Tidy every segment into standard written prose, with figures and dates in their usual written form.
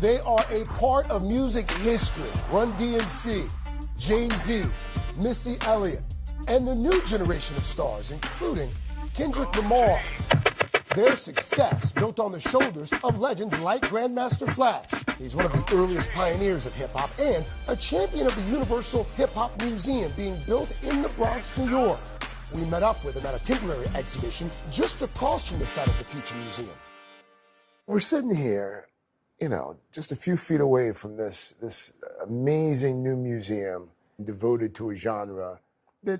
They are a part of music history. Run DMC, Jay-Z, Missy Elliott, and the new generation of stars, including Kendrick Lamar. Their success built on the shoulders of legends like Grandmaster Flash. He's one of the earliest pioneers of hip-hop and a champion of the Universal Hip-Hop Museum being built in the Bronx, New York. We met up with him at a temporary exhibition just across from the site of the Future Museum. We're sitting here, you know, just a few feet away from this amazing new museum devoted to a genre that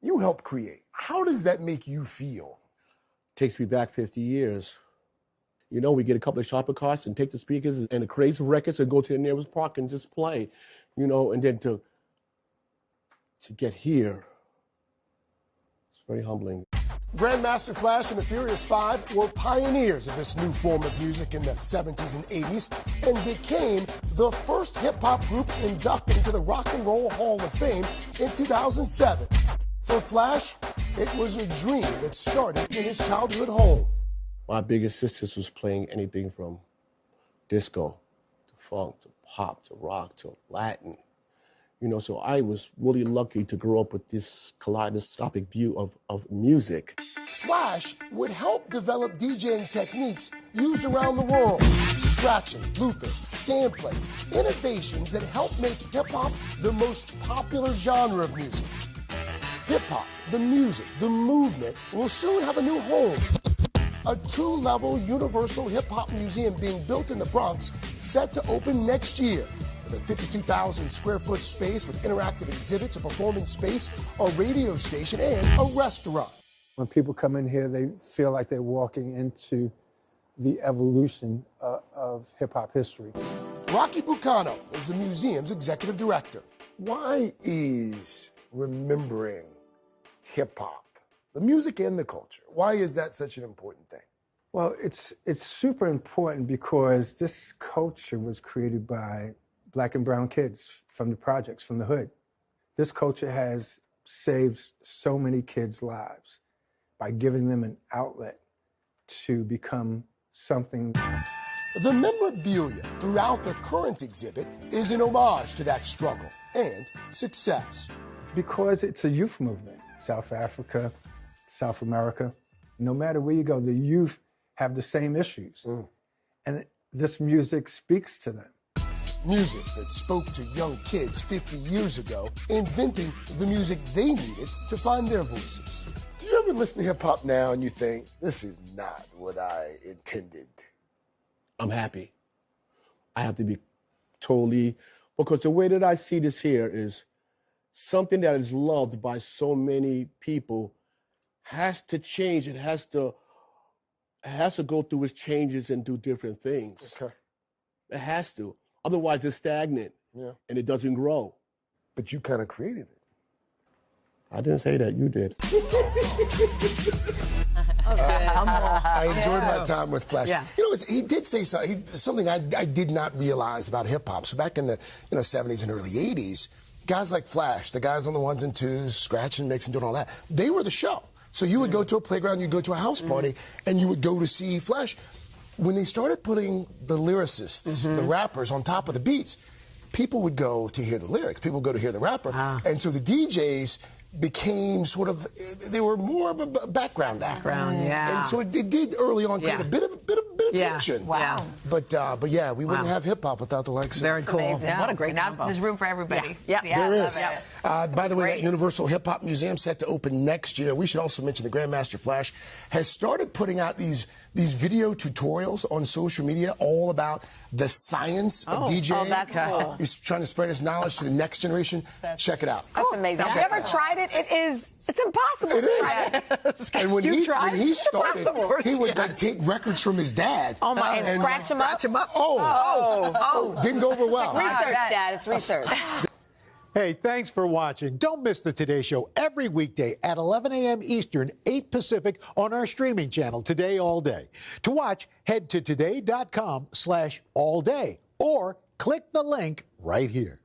you helped create. How does that make you feel? Takes me back 50 years. You know, we get a couple of shopper carts and take the speakers and the crates of records and go to the nearest park and just play, you know, and then to get here, it's very humbling. Grandmaster Flash and the Furious Five were pioneers of this new form of music in the 70s and 80s and became the first hip-hop group inducted into the Rock and Roll Hall of Fame in 2007. For Flash, it was a dream that started in his childhood home. My biggest sisters was playing anything from disco to funk to pop to rock to Latin. You know, so I was really lucky to grow up with this kaleidoscopic view of music. Flash would help develop DJing techniques used around the world. Scratching, looping, sampling, innovations that help make hip-hop the most popular genre of music. Hip-hop, the music, the movement will soon have a new home. A 2-level Universal Hip-Hop Museum being built in the Bronx, set to open next year. With a 52,000 square foot space with interactive exhibits, a performing space, a radio station, and a restaurant. When people come in here, they feel like they're walking into the evolution of hip-hop history. Rocky Bucano is the museum's executive director. Why is remembering hip-hop, the music and the culture, why is that such an important thing? Well, it's super important because this culture was created by Black and brown kids from the projects, from the hood. This culture has saved so many kids' lives by giving them an outlet to become something. The memorabilia throughout the current exhibit is an homage to that struggle and success. Because it's a youth movement. South Africa, South America, no matter where you go, the youth have the same issues. And this music speaks to them. Music that spoke to young kids 50 years ago, inventing the music they needed to find their voices. Do you ever listen to hip-hop now and you think, this is not what I intended? I'm happy. I have to be totally, because the way that I see this here is something that is loved by so many people has to change. It has to go through its changes and do different things. Okay. It has to. Otherwise, it's stagnant, and it doesn't grow. But you kind of created it. I didn't say that. You did. I enjoyed my time with Flash. Yeah. You know, he did say something I did not realize about hip-hop. So back in the 70s and early 80s, guys like Flash, the guys on the ones and twos, scratching, mixing, doing all that, they were the show. So you would go to a playground, you'd go to a house party, and you would go to see Flash. When they started putting the lyricists, the rappers, on top of the beats, people would go to hear the lyrics. People would go to hear the rapper. And so the DJs became sort of, they were more of a background act. And so it did early on create a bit of tension. Wow. But yeah, we wouldn't have hip hop without the likes of. Very cool. Amazing. What a great Now combo. there's room for everybody. There is. By the way, Great. that Universal Hip Hop Museum set to open next year. We should also mention the Grandmaster Flash has started putting out these video tutorials on social media all about the science of DJing. Oh, that's cool. He's trying to spread his knowledge to the next generation. Check it out. That's amazing. Have you ever tried it? It's impossible. It is. And when he started, impossible. he would like take records from his dad. Oh my! And scratch them up. Oh, didn't go over well. Research, Dad. It's research. Hey, thanks for watching. Don't miss the Today Show every weekday at 11 a.m. Eastern, 8 Pacific on our streaming channel, Today All Day. To watch, head to today.com/allday or click the link right here.